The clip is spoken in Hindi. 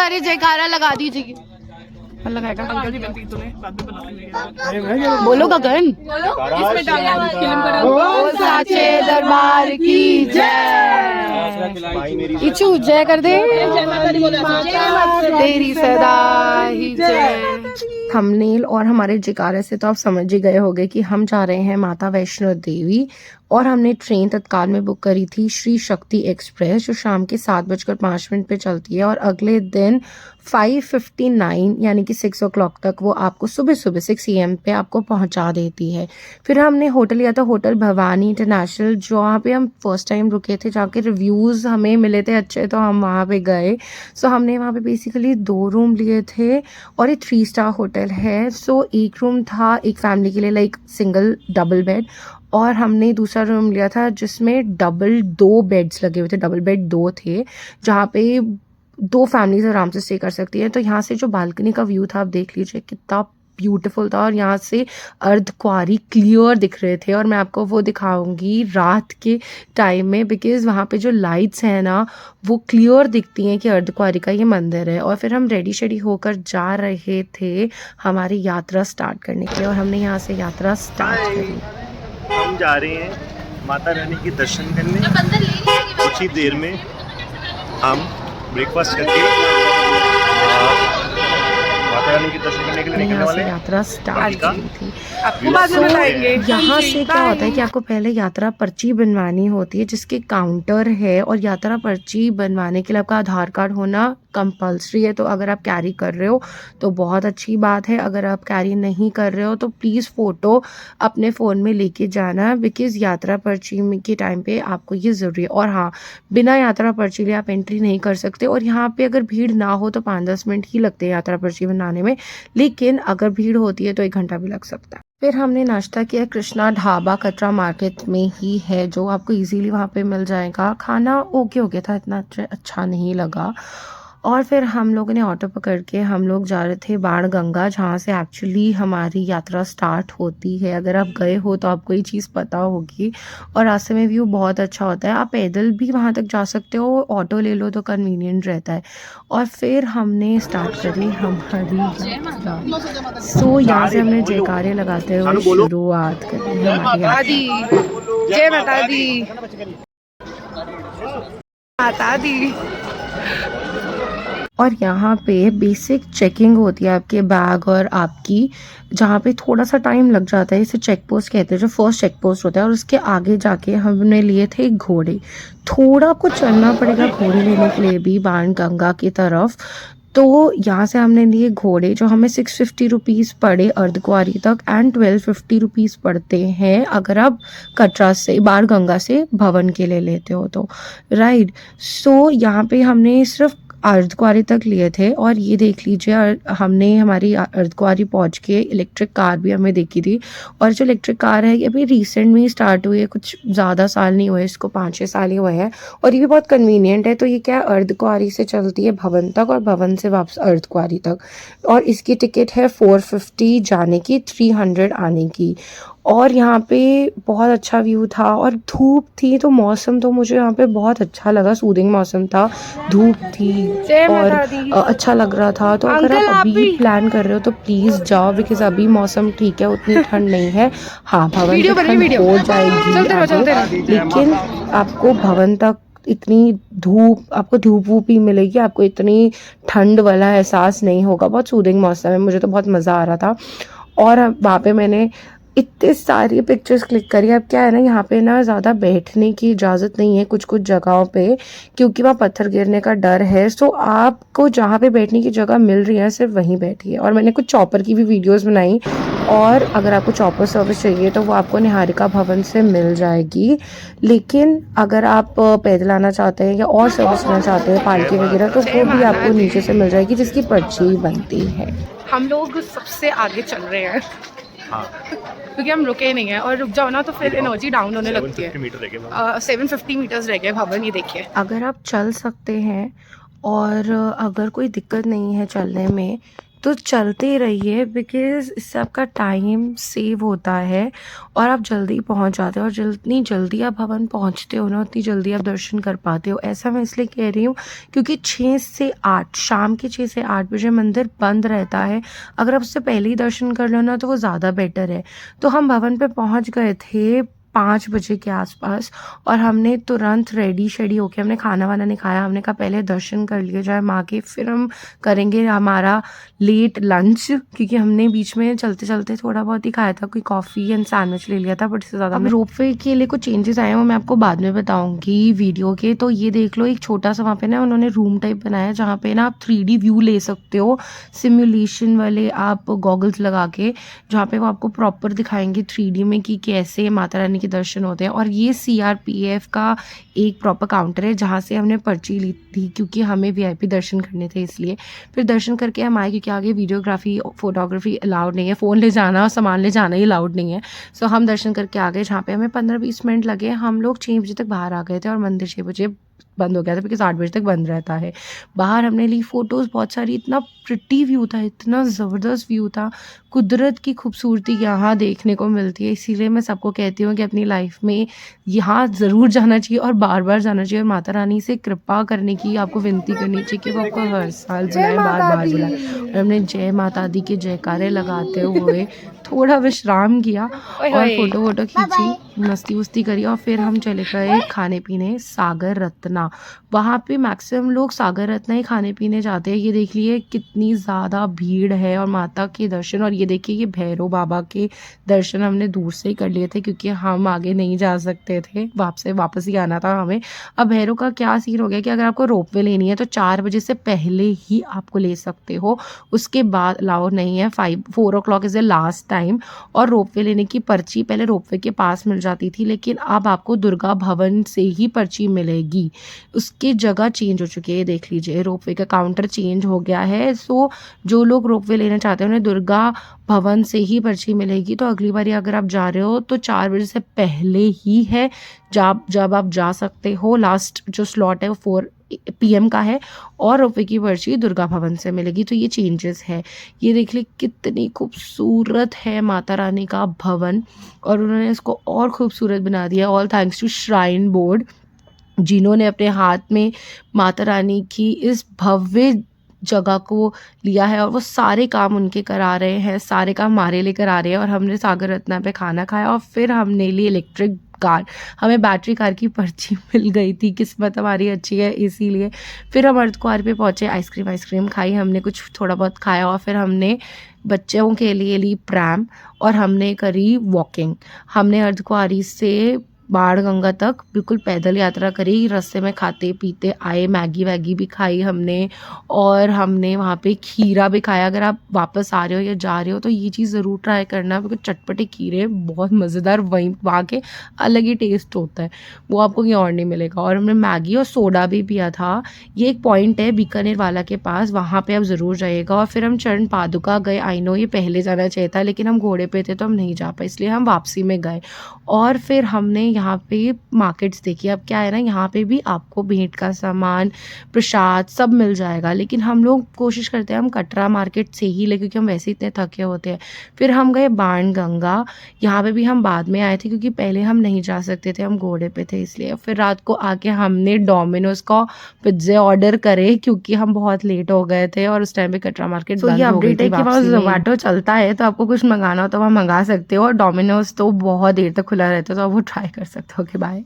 बार जयकारा लगा दीजिए। लगाएगा अंकल जी बनती तूने बाद में बना बोलो गगन। बोल साचे दरबार की जय। इचू जय कर दे। तेरी सदा ही जय। थंबनेल और हमारे जयकारे से तो आप समझ ही गए होंगे कि हम जा रहे हैं माता वैष्णो देवी, और हमने ट्रेन तत्काल में बुक करी थी श्री शक्ति एक्सप्रेस, जो शाम के 7:05 पे चलती है, और अगले दिन 5:59 यानी कि 6 o'clock तक वो आपको सुबह 6 AM पे आपको पहुंचा देती है। फिर हमने होटल लिया था, होटल भवानी इंटरनेशनल, जहाँ पे हम फर्स्ट टाइम रुके थे, जहाँ के रिव्यूज़ हमें मिले थे अच्छे, तो हम वहाँ पे गए। सो हमने वहाँ पे बेसिकली 2 रूम लिए थे, और ये 3 स्टार होटल है। सो एक रूम था एक फैमिली के लिए, लाइक सिंगल डबल बेड, और हमने दूसरा रूम लिया था जिसमें 2 बेड्स लगे हुए थे, डबल बेड 2 थे, जहाँ पे 2 फैमिलीज आराम से स्टे कर सकती है। तो यहाँ से जो बालकनी का व्यू था आप देख लीजिए कितना ब्यूटीफुल था, और यहाँ से अर्धकुंवारी क्लियर दिख रहे थे, और मैं आपको वो दिखाऊंगी रात के टाइम में, बिकॉज वहाँ पे जो लाइट्स हैं ना वो क्लियर दिखती हैं कि अर्धकुंवारी का ये मंदिर है। और फिर हम रेडी शेडी होकर जा रहे थे हमारी यात्रा स्टार्ट करने के लिए, और हमने यहाँ से यात्रा स्टार्ट करी। हम जा रहे हैं माता रानी के दर्शन करने। कुछ ही देर में हम ब्रेकफास्ट करके माता रानी के दर्शन करने के लिए निकलने वाले हैं। यात्रा स्टार्ट की थी। आपको बाद में बताएंगे। यहाँ से क्या होता है कि आपको पहले यात्रा पर्ची बनवानी होती है, जिसके काउंटर है, और यात्रा पर्ची बनवाने के लिए आपका आधार कार्ड होना कंपल्सरी है। तो अगर आप कैरी कर रहे हो तो बहुत अच्छी बात है, अगर आप कैरी नहीं कर रहे हो तो प्लीज़ फ़ोटो अपने फ़ोन में लेके जाना, बिकॉज़ यात्रा पर्ची के टाइम पे आपको ये ज़रूरी है। और हाँ, बिना यात्रा पर्ची लिए आप एंट्री नहीं कर सकते, और यहाँ पे अगर भीड़ ना हो तो 5-10 मिनट ही लगते हैं यात्रा पर्ची बनाने में, लेकिन अगर भीड़ होती है तो 1 घंटा भी लग सकता है। फिर हमने नाश्ता किया कृष्णा ढाबा, कटरा मार्केट में ही है, जो आपको इजीली वहाँ पे मिल जाएगा। खाना ओके हो गया था, इतना अच्छा नहीं लगा। और फिर हम लोगों ने ऑटो पकड़ के हम लोग जा रहे थे बाण गंगा, जहाँ से एक्चुअली हमारी यात्रा स्टार्ट होती है। अगर आप गए हो तो आपको ये चीज़ पता होगी, और रास्ते में व्यू बहुत अच्छा होता है। आप पैदल भी वहाँ तक जा सकते हो, ऑटो ले लो तो कन्वीनियंट रहता है। और फिर हमने स्टार्ट करी हमारी यात्रा। सो यहाँ से हमने जयकारे लगाते हुए शुरुआत करी हमारी यात्रा। जय माता दी, माता दी। और यहाँ पे बेसिक चेकिंग होती है आपके बैग और आपकी, जहाँ पे थोड़ा सा टाइम लग जाता है। इसे चेक पोस्ट कहते हैं, जो फर्स्ट चेक पोस्ट होता है। और उसके आगे जाके हमने लिए थे घोड़े। थोड़ा कुछ चलना पड़ेगा घोड़े लेने के लिए भी बाण गंगा की तरफ। तो यहाँ से हमने लिए घोड़े, जो हमें 650 रुपीज़ पड़े अर्धकुंवारी तक, एंड 1250 रुपीज़ पड़ते हैं अगर आप कटरा से बाण गंगा से भवन के लिए लेते हो तो, राइट। सो यहाँ पे हमने सिर्फ अर्धकुंवारी तक लिए थे। और ये देख लीजिए, हमने हमारी अर्धकुंवारी पहुंच के इलेक्ट्रिक कार भी हमें देखी थी। और जो इलेक्ट्रिक कार है ये अभी रिसेंट में ही स्टार्ट हुई है, कुछ ज़्यादा साल नहीं हुए इसको, 5-6 साल ही हुए हैं, और ये भी बहुत कन्वीनियंट है। तो ये क्या, अर्धकुंवारी से चलती है भवन तक, और भवन से वापस अर्धकुंवारी तक, और इसकी टिकट है 450 जाने की, 300 आने की। और यहाँ पे बहुत अच्छा व्यू था, और धूप थी, तो मौसम तो मुझे यहाँ पे बहुत अच्छा लगा, सूदिंग मौसम था, धूप थी और अच्छा लग रहा था। तो अगर आप अभी प्लान कर रहे हो तो प्लीज़ जाओ, बिकॉज अभी मौसम ठीक है, उतनी ठंड नहीं है। हाँ, भवन तक ठंड हो जाएगी, लेकिन आपको भवन तक इतनी आपको धूप वूप ही मिलेगी, आपको इतनी ठंड वाला एहसास नहीं होगा। बहुत सूदिंग मौसम है, मुझे तो बहुत मज़ा आ रहा था। और वहाँ पे मैंने इतने सारी पिक्चर्स क्लिक करी। अब क्या है ना, यहाँ पे ना ज़्यादा बैठने की इजाज़त नहीं है कुछ कुछ जगहों पे, क्योंकि वहाँ पत्थर गिरने का डर है। सो आपको जहाँ पे बैठने की जगह मिल रही है सिर्फ वहीं बैठिए। और मैंने कुछ चॉपर की भी वीडियोस बनाई, और अगर आपको चॉपर सर्विस चाहिए तो वो आपको निहारिका भवन से मिल जाएगी। लेकिन अगर आप पैदल आना चाहते हैं या और सर्विस लेना चाहते हैं पालकी वगैरह, तो वो भी आपको नीचे से मिल जाएगी, जिसकी पर्ची बनती है। हम लोग सबसे आगे चल रहे हैं, हाँ, क्योंकि हम रुके नहीं हैं, और रुक जाओ ना तो फिर एनर्जी डाउन होने लगती है। 750 मीटर्स रह गए भवन, ये देखिए। अगर आप चल सकते हैं और अगर कोई दिक्कत नहीं है चलने में, तो चलते रहिए, बिकॉज़ इससे आपका टाइम सेव होता है और आप जल्दी पहुंच जाते हो, और जितनी जल्दी आप भवन पहुंचते हो ना, उतनी जल्दी आप दर्शन कर पाते हो। ऐसा मैं इसलिए कह रही हूँ क्योंकि 6 से 8 शाम के 6 से 8 बजे मंदिर बंद रहता है। अगर आप उससे पहले ही दर्शन कर लो ना तो वो ज़्यादा बेटर है। तो हम भवन पे पहुंच गए थे 5 बजे के आसपास, और हमने तुरंत रेडी शेडी होके, हमने खाना वाना नहीं खाया, हमने कहा पहले दर्शन कर लिए जाए माँ के, फिर हम करेंगे हमारा लेट लंच, क्योंकि हमने बीच में चलते चलते थोड़ा बहुत ही खाया था, कोई कॉफ़ी एंड सैंडविच ले लिया था, बट इससे ज़्यादा। अब रोपवे के लिए कुछ चेंजेस आए हैं, वो मैं आपको बाद में बताऊंगी वीडियो के। तो ये देख लो, एक छोटा सा वहाँ पे ना उन्होंने रूम टाइप बनाया है जहाँ पे ना आप 3D व्यू ले सकते हो, सिमुलेशन वाले आप गॉगल्स लगा के, जहाँ पे वो आपको प्रॉपर दिखाएंगे 3D में कि कैसे माता रानी के दर्शन होते हैं। और ये CRPF का एक प्रॉपर काउंटर है जहाँ से हमने पर्ची ली थी, क्योंकि हमें VIP दर्शन करने थे इसलिए। फिर दर्शन करके हम आए, क्योंकि आगे वीडियोग्राफी फोटोग्राफी अलाउड नहीं है, फ़ोन ले जाना और सामान ले जाना ही अलाउड नहीं है। सो हम दर्शन करके आ गए, जहाँ पे हमें 15-20 मिनट लगे। हम लोग 6 बजे तक बाहर आ गए थे और मंदिर 6 बजे बंद हो गया था, बिकॉज 8 बजे तक बंद रहता है। बाहर हमने ली फ़ोटोज़ बहुत सारी, इतना प्रिटी व्यू था, इतना ज़बरदस्त व्यू था। कुदरत की खूबसूरती यहाँ देखने को मिलती है, इसीलिए मैं सबको कहती हूँ कि अपनी लाइफ में यहाँ ज़रूर जाना चाहिए और बार बार जाना चाहिए, और माता रानी से कृपा करने की आपको विनती करनी चाहिए कि वो आपको हर साल बुलाए, बार बार बुलाए। और हमने जय माता दी के जयकारे लगाते हुए थोड़ा विश्राम किया और फ़ोटो वोटो खींची, मस्ती वस्ती करी, और फिर हम चले गए खाने पीने सागर रत्ना। वहाँ पे मैक्सिमम लोग सागर रत्ना ही खाने पीने जाते हैं। ये देख लिए कितनी ज़्यादा भीड़ है, और माता के दर्शन, और ये देखिए ये भैरव बाबा के दर्शन हमने दूर से ही कर लिए थे, क्योंकि हम आगे नहीं जा सकते थे, वापस ही आना था हमें। अब भैरव का क्या सीन हो गया कि अगर आपको रोपवे लेनी है तो 4 बजे से पहले ही आपको ले सकते हो, उसके बाद अलाउड नहीं है। 4 o'clock is the last time. और रोपवे लेने की पर्ची पहले रोपवे के पास मिल जाती थी, लेकिन अब आपको दुर्गा भवन से ही पर्ची मिलेगी, उसकी जगह चेंज हो चुकी है। देख लीजिए, रोपवे का काउंटर चेंज हो गया है। सो जो लोग रोपवे लेना चाहते हैं उन्हें दुर्गा भवन से ही पर्ची मिलेगी। तो अगली बारी अगर आप जा रहे हो तो 4 बजे से पहले ही है जब आप जा सकते हो। लास्ट जो स्लॉट है वो 4 PM का है, और रोपवे की पर्ची दुर्गा भवन से मिलेगी। तो ये चेंजेस है। ये देख ली कितनी खूबसूरत है माता रानी का भवन, और उन्होंने इसको और खूबसूरत बना दिया, all thanks to shrine board, जिन्होंने अपने हाथ में माता रानी की इस भव्य जगह को लिया है, और वो सारे काम उनके करा रहे हैं, सारे काम हमारे लिए करा रहे हैं। और हमने सागर रत्ना पे खाना खाया, और फिर हमने ली इलेक्ट्रिक कार। हमें बैटरी कार की पर्ची मिल गई थी, किस्मत हमारी अच्छी है इसीलिए। फिर हम अर्धकुंवारी पे पहुँचे, आइसक्रीम खाई हमने, कुछ थोड़ा बहुत खाया, और फिर हमने बच्चों के लिए ली प्रैम, और हमने करी वॉकिंग। हमने अर्धकुंवारी से बाण गंगा तक बिल्कुल पैदल यात्रा करी, रास्ते में खाते पीते आए, मैगी वैगी भी खाई हमने, और हमने वहाँ पे खीरा भी खाया। अगर आप वापस आ रहे हो या जा रहे हो तो ये चीज़ ज़रूर ट्राई करना, बिकॉज चटपटे खीरे बहुत मज़ेदार, वहाँ के अलग ही टेस्ट होता है, वो आपको कहीं और नहीं मिलेगा। और हमने मैगी और सोडा भी पिया था। ये एक पॉइंट है बीकानेर वाला के पास, वहाँ पर आप ज़रूर जाइएगा। और फिर हम चरण पादुका गए। आई नो ये पहले जाना चाहिए था, लेकिन हम घोड़े पे थे तो हम नहीं जा पाए, इसलिए हम वापसी में गए। और फिर हमने यहाँ पे मार्केट्स देखी। अब क्या है ना, यहाँ पे भी आपको भेंट का सामान, प्रसाद सब मिल जाएगा, लेकिन हम लोग कोशिश करते हैं हम कटरा मार्केट से ही ले, क्योंकि हम वैसे इतने थके होते हैं। फिर हम गए बाण गंगा, यहाँ पे भी हम बाद में आए थे, क्योंकि पहले हम नहीं जा सकते थे, हम घोड़े पे थे इसलिए। फिर रात को आके हमने डोमिनोज का पिज्ज़ा ऑर्डर करे, क्योंकि हम बहुत लेट हो गए थे और उस टाइम पे कटरा मार्केट बंद हो गई थी। जोमेटो चलता है, तो आपको कुछ मंगाना हो तो वहाँ मंगा सकते हो, और डोमिनोज तो बहुत देर तक खुला रहता है, तो आप वो ट्राई कर सकते हो। Okay bye.